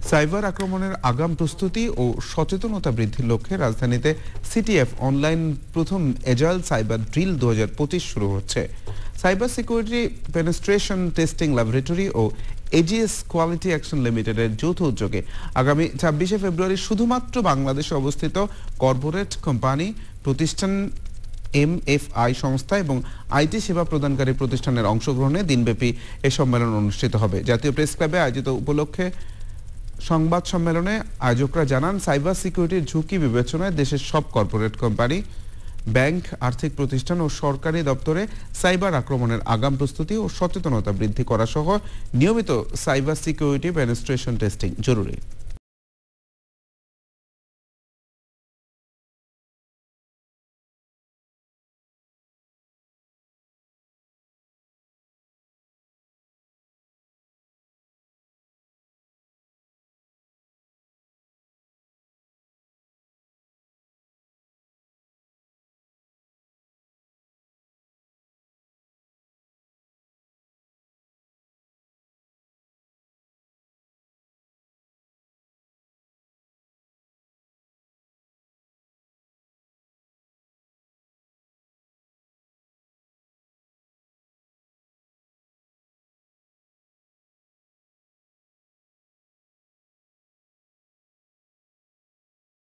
Cyber আক্রমণের আগাম প্রস্তুতি ও সচেতনতা বৃদ্ধির লক্ষ্যে রাজধানীতে সিটিএফ অনলাইন প্রথম এজাইল সাইবার ড্রিল 2025 শুরু হচ্ছে। Cyber security penetration testing laboratory ও এজিএস কোয়ালিটি অ্যাকশন লিমিটেডের যৌথ উদ্যোগে আগামী 26 ফেব্রুয়ারি শুধুমাত্র বাংলাদেশে অবস্থিত কর্পোরেট কোম্পানি, প্রতিষ্ঠান, এমএফআই সংস্থা এবং আইটি সেবা প্রদানকারী প্রতিষ্ঠানের অংশগ্রহণে দিনব্যাপী এ সম্মেলন অনুষ্ঠিত হবে। জাতীয় প্রেস ক্লাবে আয়োজিত উপলক্ষে সংবাদ সম্মেলনে আয়োজকরা জানান, সাইবার সিকিউরিটির ঝুঁকি বিবেচনায় দেশের সব কর্পোরেট কোম্পানি, ব্যাংক, আর্থিক প্রতিষ্ঠান ও সরকারি দপ্তরে সাইবার আক্রমণের আগাম প্রস্তুতি ও সচেতনতা বৃদ্ধি করা সহ নিয়মিত সাইবার সিকিউরিটি পেনিট্রেশন টেস্টিং জরুরি।